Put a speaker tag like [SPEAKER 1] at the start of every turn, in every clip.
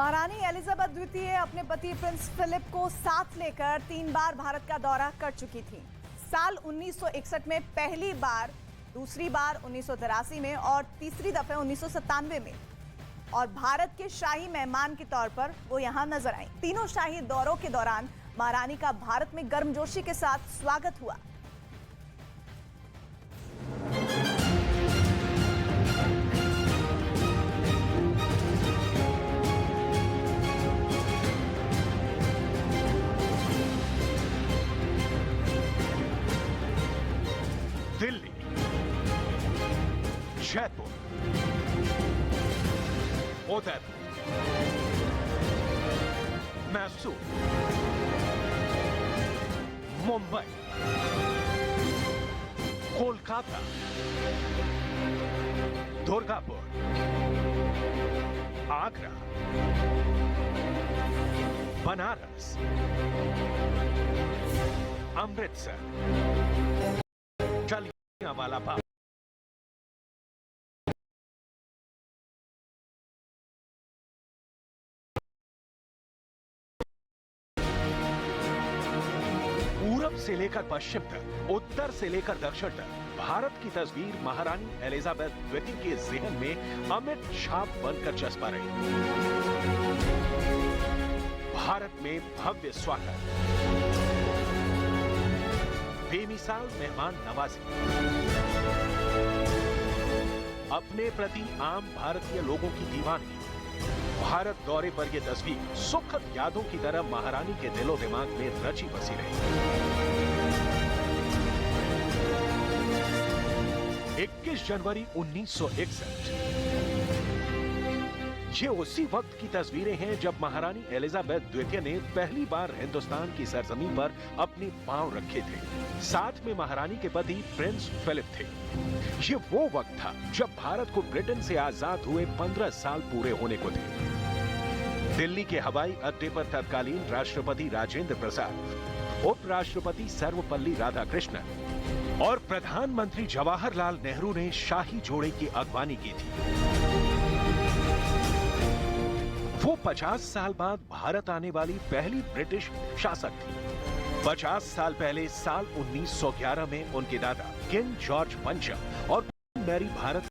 [SPEAKER 1] महारानी एलिजाबेथ द्वितीय अपने पति प्रिंस फिलिप को साथ लेकर 3 बार भारत का दौरा कर चुकी थी। साल 1961 में पहली बार, दूसरी बार 1983 में और तीसरी दफे 1997 में, और भारत के शाही मेहमान के तौर पर वो यहां नजर आई। तीनों शाही दौरों के दौरान महारानी का भारत में गर्मजोशी के साथ स्वागत हुआ।
[SPEAKER 2] दिल्ली, जयपुर, उदयपुर, मैसूर, मुंबई, कोलकाता, दुर्गापुर, आगरा, बनारस, अमृतसर, जलियांवाला बाग, पूरब से लेकर पश्चिम तक, उत्तर से लेकर दक्षिण तक भारत की तस्वीर महारानी एलिजाबेथ द्वितीय के ज़हन में अमिट छाप बनकर चस्पा रही। भारत में भव्य स्वागत, बेमिसाल मेहमान नवाजी, अपने प्रति आम भारतीय लोगों की दीवानगी। भारत दौरे पर यह तस्वीर सुखद यादों की तरह महारानी के दिलो दिमाग में रची बसी रही। 21 जनवरी 1961, ये उसी वक्त की तस्वीरें हैं जब महारानी एलिजाबेथ द्वितीय ने पहली बार हिंदुस्तान की सरजमीन पर अपने पांव रखे थे। साथ में महारानी के पति प्रिंस फिलिप थे। ये वो वक्त था जब भारत को ब्रिटेन से आजाद हुए 15 साल पूरे होने को थे। दिल्ली के हवाई अड्डे पर तत्कालीन राष्ट्रपति राजेंद्र प्रसाद, उपराष्ट्रपति सर्वपल्ली राधाकृष्णन और प्रधानमंत्री जवाहरलाल नेहरू ने शाही जोड़े की अगवानी की थी। वो 50 साल बाद भारत आने वाली पहली ब्रिटिश शासक थी। 50 साल पहले साल 1911 में उनके दादा किंग जॉर्ज पंचम और मैरी भारत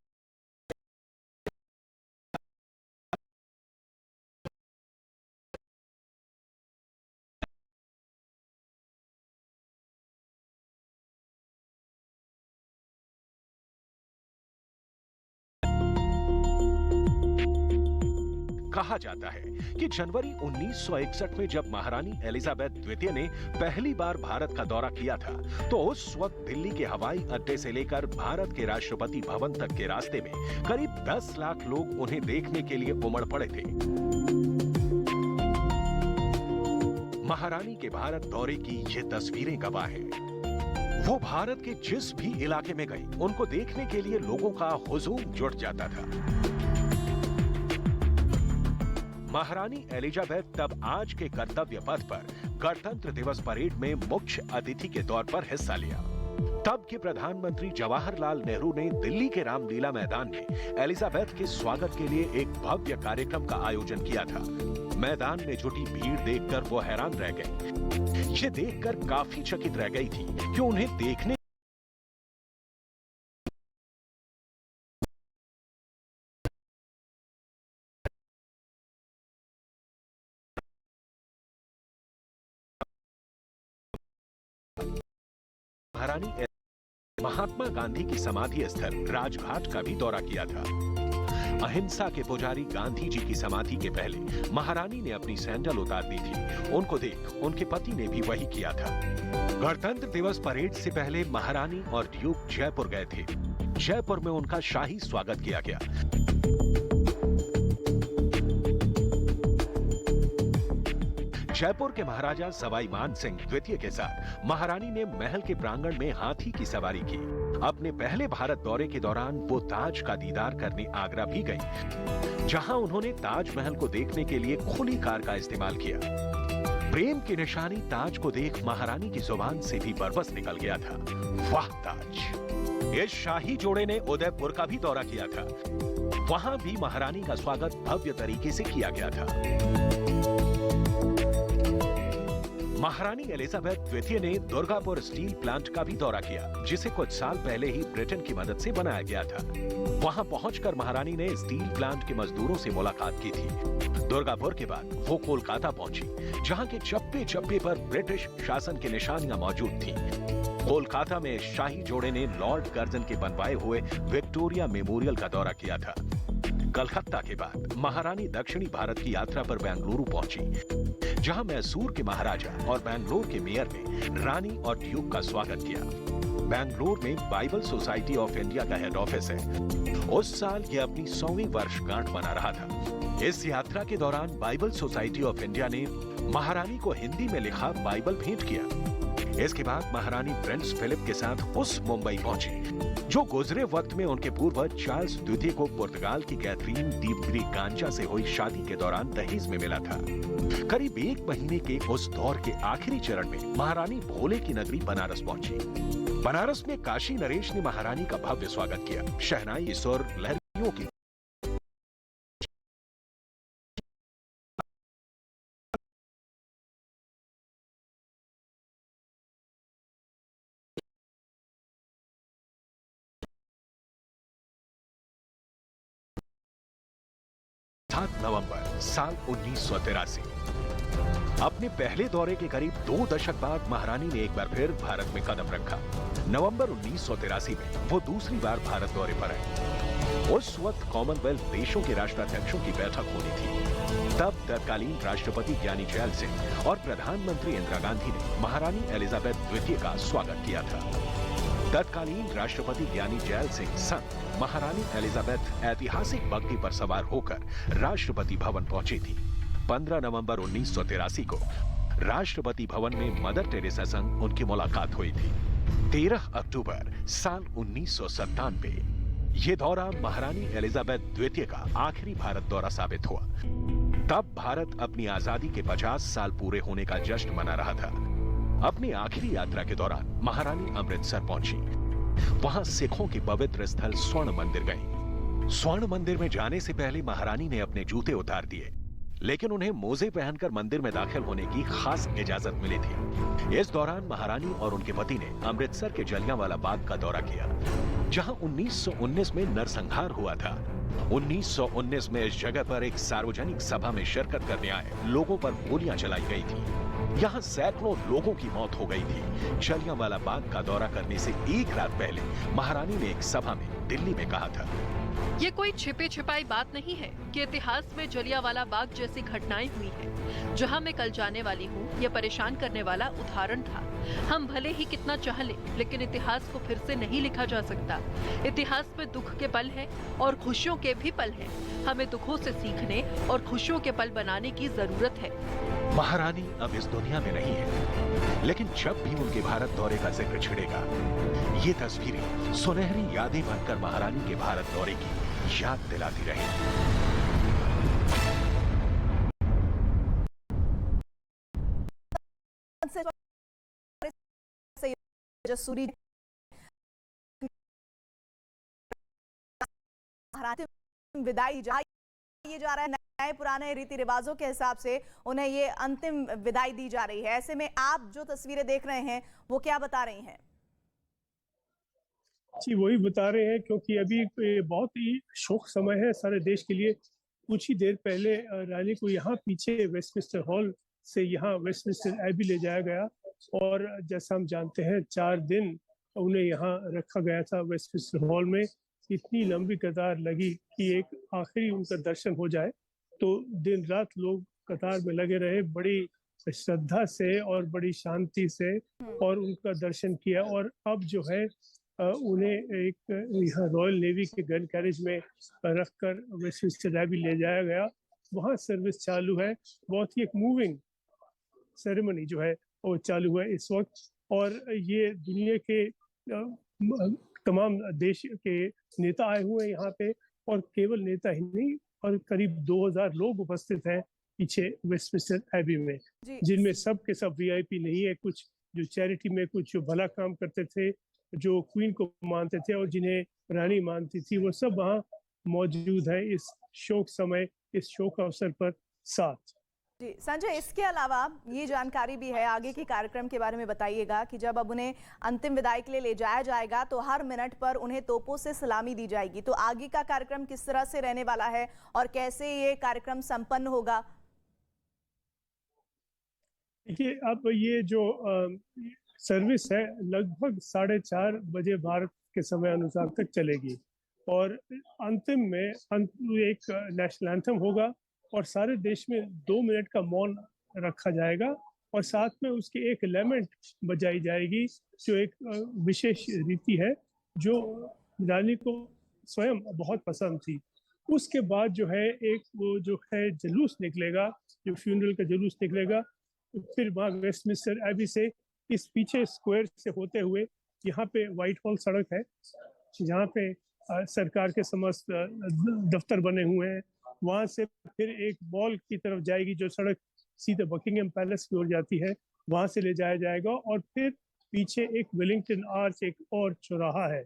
[SPEAKER 2] कहा जाता है कि जनवरी 1961 में जब महारानी एलिजाबेथ द्वितीय ने पहली बार भारत का दौरा किया था, तो उस वक्त दिल्ली के हवाई अड्डे से लेकर भारत के राष्ट्रपति भवन तक के रास्ते में करीब 10 लाख लोग उन्हें देखने के लिए उमड़ पड़े थे। महारानी के भारत दौरे की ये तस्वीरें गवाह हैं। वो भारत के जिस भी इलाके में गई, उनको देखने के लिए लोगों का हुजूम जुट जाता था। महारानी एलिजाबेथ तब आज के कर्तव्य पथ पर गणतंत्र दिवस परेड में मुख्य अतिथि के तौर पर हिस्सा लिया। तब के प्रधानमंत्री जवाहरलाल नेहरू ने दिल्ली के रामलीला मैदान में एलिजाबेथ के स्वागत के लिए एक भव्य कार्यक्रम का आयोजन किया था। मैदान में जुटी भीड़ देखकर वो हैरान रह गई। ये देखकर काफी चकित रह गई थी कि उन्हें देखने महारानी महात्मा गांधी की समाधि स्थल राजघाट का भी दौरा किया था। अहिंसा के पुजारी गांधी जी की समाधि के पहले महारानी ने अपनी सैंडल उतार दी थी। उनको देख उनके पति ने भी वही किया था। गणतंत्र दिवस परेड से पहले महारानी और ड्यूक जयपुर गए थे। जयपुर में उनका शाही स्वागत किया गया। जयपुर के महाराजा सवाई मान सिंह द्वितीय के साथ महारानी ने महल के प्रांगण में हाथी की सवारी की। अपने पहले भारत दौरे के दौरान वो ताज का दीदार करने आगरा भी गई, जहां उन्होंने ताजमहल को देखने के लिए खुली कार का इस्तेमाल किया। प्रेम की निशानी ताज को देख महारानी की जुबान से भी बरबस निकल गया था, वाह ताज। इस शाही जोड़े ने उदयपुर का भी दौरा किया था। वहां भी महारानी का स्वागत भव्य तरीके से किया गया था। महारानी एलिजाबेथ द्वितीय ने दुर्गापुर स्टील प्लांट का भी दौरा किया, जिसे कुछ साल पहले ही ब्रिटेन की मदद से बनाया गया था। वहां पहुंचकर महारानी ने स्टील प्लांट के मजदूरों से मुलाकात की थी। दुर्गापुर के बाद वो कोलकाता पहुंची, जहां के चप्पे चप्पे पर ब्रिटिश शासन की निशानियां मौजूद थीं। कोलकाता में शाही जोड़े ने लॉर्ड कर्जन के बनवाए हुए विक्टोरिया मेमोरियल का दौरा किया था। कलकत्ता के बाद महारानी दक्षिणी भारत की यात्रा पर बेंगलुरु पहुंची, जहां मैसूर के महाराजा और बेंगलोर के मेयर ने रानी और ड्यूक का स्वागत किया। बेंगलोर में बाइबल सोसाइटी ऑफ इंडिया का हेड ऑफिस है। उस साल ये अपनी 100वीं वर्षगांठ मना रहा था। इस यात्रा के दौरान बाइबल सोसाइटी ऑफ इंडिया ने महारानी को हिंदी में लिखा बाइबल भेंट किया। इसके बाद महारानी प्रिंस फिलिप के साथ उस मुंबई पहुंची, जो गुजरे वक्त में उनके पूर्वज चार्ल्स द्वितीय को पुर्तगाल की कैथरीन डी ब्रिगांजा से हुई शादी के दौरान दहेज में मिला था। करीब 1 महीने के उस दौर के आखिरी चरण में महारानी भोले की नगरी बनारस पहुंची। बनारस में काशी नरेश ने महारानी का भव्य स्वागत किया। शहनाई सुर लहरियों की नवंबर साल 1983। अपने पहले दौरे के करीब 2 दशक बाद महारानी ने एक बार फिर भारत में कदम रखा। नवंबर 1983 में वो दूसरी बार भारत दौरे पर आए। उस वक्त कॉमनवेल्थ देशों के राष्ट्राध्यक्षों की बैठक होनी थी। तब तत्कालीन राष्ट्रपति ज्ञानी जैल सिंह और प्रधानमंत्री इंदिरा गांधी ने महारानी एलिजाबेथ द्वितीय का स्वागत किया था। तत्कालीन राष्ट्रपति ज्ञानी जैल सिंह संग महारानी एलिजाबेथ ऐतिहासिक बग्घी पर सवार होकर राष्ट्रपति भवन पहुंची थी। 15 नवंबर 1983 को राष्ट्रपति भवन में मदर टेरेसा संग उनकी मुलाकात हुई थी। 13 अक्टूबर साल 1997 ये दौरा महारानी एलिजाबेथ द्वितीय का आखिरी भारत दौरा साबित हुआ। तब भारत अपनी आजादी के 50 साल पूरे होने का जश्न मना रहा था। अपनी आखिरी यात्रा के दौरान महारानी अमृतसर पहुंची। वहां सिखों के पवित्र स्थल स्वर्ण मंदिर गईं। स्वर्ण मंदिर में जाने से पहले महारानी ने अपने जूते उतार दिए, लेकिन उन्हें मोजे पहनकर मंदिर में दाखिल होने की खास इजाजत मिली थी। इस दौरान महारानी और उनके पति ने अमृतसर के जलियांवाला बाग का दौरा किया, जहां 1919 में नरसंहार हुआ था। 1919 में इस जगह पर एक सार्वजनिक सभा में शिरकत करने आए लोगों पर गोलियां चलाई गई थी। यहाँ सैकड़ों लोगों की मौत हो गई थी। जलियांवाला बाग का दौरा करने से एक रात पहले महारानी ने एक सभा में दिल्ली में कहा था,
[SPEAKER 3] ये कोई छिपे छिपाई बात नहीं है कि इतिहास में जलियांवाला बाग जैसी घटनाएं हुई हैं। जहां मैं कल जाने वाली हूँ, ये परेशान करने वाला उदाहरण था। हम भले ही कितना चाह लें, लेकिन इतिहास को फिर से नहीं लिखा जा सकता। इतिहास में दुख के पल हैं और खुशियों के भी पल हैं। हमें दुखों से सीखने और खुशियों के पल बनाने की जरूरत है।
[SPEAKER 2] महारानी अब इस दुनिया में नहीं है, लेकिन जब भी उनके भारत दौरे का जिक्र छिड़ेगा, ये तस्वीरें सुनहरी यादें बनकर महारानी के भारत दौरे की याद दिलाती रहेंगी।
[SPEAKER 1] जसूरी विदाई ये जा रहा है, नए पुराने रीति रिवाजों के हिसाब से उन्हें ये अंतिम विदाई दी जा रही है। ऐसे में आप जो तस्वीरें देख रहे हैं वो क्या बता रही हैं?
[SPEAKER 4] जी वही बता रहे हैं, क्योंकि अभी बहुत ही शोक समय है सारे देश के लिए। कुछ ही देर पहले रानी को यहाँ पीछे वेस्टमिंस्टर हॉल से यहाँ वेस्टमिंस्टर एबी ले जाया गया, और जैसा हम जानते हैं 4 दिन उन्हें यहाँ रखा गया था वेस्टमिंस्टर हॉल में। इतनी लंबी कतार लगी कि एक आखिरी उनका दर्शन हो जाए, तो दिन रात लोग कतार में लगे रहे, बड़ी श्रद्धा से और बड़ी शांति से, और उनका दर्शन किया। और अब जो है उन्हें एक यहाँ रॉयल नेवी के गन कैरेज में रखकर वेस्टमिंस्टर एबी ले जाया गया। वहाँ सर्विस चालू है। बहुत ही एक मूविंग सेरेमनी जो है वो चालू है इस वक्त, और ये दुनिया के तमाम देश के नेता आए हुए हैं यहाँ पे, और केवल नेता ही नहीं, और करीब 2000 लोग उपस्थित हैं पीछे वेस्टमिंस्टर एबी में, जिनमें सब के सब वीआईपी नहीं है। कुछ जो चैरिटी में कुछ जो भला काम करते थे जो क्वीन को मानते थे और जिन्हें रानी मानती थी, वो सब वहाँ मौजूद है इस शोक समय, इस शोक अवसर पर साथ।
[SPEAKER 1] जी संजय, इसके अलावा ये जानकारी भी है, आगे के कार्यक्रम के बारे में बताइएगा कि जब अब उन्हें अंतिम विदाई के लिए ले जाया जाएगा तो हर मिनट पर उन्हें तोपों से सलामी दी जाएगी, तो आगे का कार्यक्रम किस तरह से रहने वाला है और कैसे ये कार्यक्रम संपन्न होगा?
[SPEAKER 4] देखिए, अब ये जो सर्विस है लगभग 4:30 बजे भारत के समय अनुसार तक चलेगी और अंतिम में एक नेशनल एंथम होगा और सारे देश में 2 मिनट का मौन रखा जाएगा और साथ में उसकी एक लेमेंट बजाई जाएगी, जो एक विशेष रीति है जो रानी को स्वयं बहुत पसंद थी। उसके बाद जो है एक वो जो है जुलूस निकलेगा, जो फ्यूनरल का जुलूस निकलेगा, फिर वहाँ वेस्टमिंस्टर एबी से इस पीछे स्क्वायर से होते हुए यहाँ पे व्हाइट हॉल सड़क है, जहाँ पे सरकार के समस्त दफ्तर बने हुए हैं, वहां से फिर एक मॉल की तरफ जाएगी जो सड़क सीधे बकिंगम पैलेस की ओर जाती है, वहां से ले जाया जाएगा और फिर पीछे एक वेलिंगटन आर्च, एक और चौराहा है,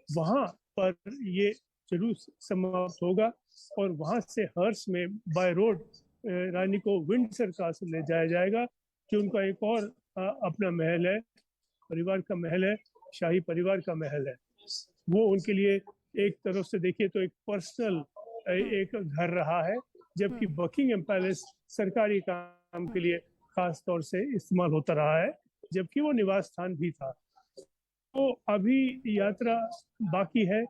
[SPEAKER 4] वहां पर ये जुलूस समाप्त होगा और वहां से हर्स में बाय रोड रानी को विंडसर कासल ले जाया जाएगा, जो उनका एक और अपना महल है, परिवार का महल है, शाही परिवार का महल है। वो उनके लिए एक तरफ से देखिए तो एक पर्सनल एक घर रहा है, जबकि बकिंगम पैलेस सरकारी काम के लिए खास तौर से इस्तेमाल होता रहा है, जबकि वो निवास स्थान भी था। तो अभी यात्रा बाकी है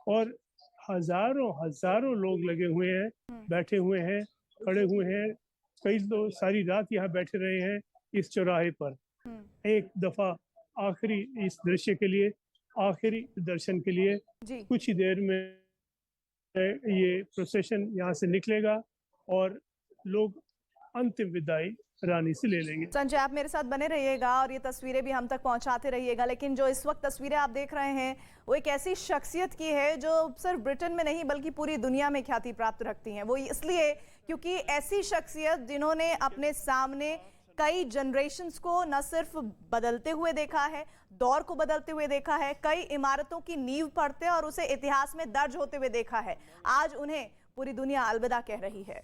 [SPEAKER 4] और हजारों हजारों लोग लगे हुए हैं, बैठे हुए हैं, खड़े हुए हैं, कई लोग सारी रात यहाँ बैठे रहे हैं इस चौराहे पर, एक दफा आखिरी इस दृश्य के लिए, आखिरी दर्शन के लिए। कुछ ही देर में ये प्रोसेशन यहाँ से निकलेगा और लोग अंतिम विदाई रानी से ले लेंगे।
[SPEAKER 1] संजय, आप मेरे साथ बने रहिएगा और ये तस्वीरें भी हम तक पहुंचाते रहिएगा, लेकिन जो इस वक्त तस्वीरें आप देख रहे हैं वो एक ऐसी शख्सियत की है जो सिर्फ ब्रिटेन में नहीं बल्कि पूरी दुनिया में ख्याति प्राप्त रखती हैं। वो इसलिए क्योंकि ऐसी शख्सियत जिन्होंने अपने सामने कई जनरेशन्स को न सिर्फ बदलते हुए देखा है, दौर को बदलते हुए देखा है, कई इमारतों की नींव पड़ते और उसे इतिहास में दर्ज होते हुए देखा है। आज उन्हें पूरी दुनिया अलविदा कह रही है।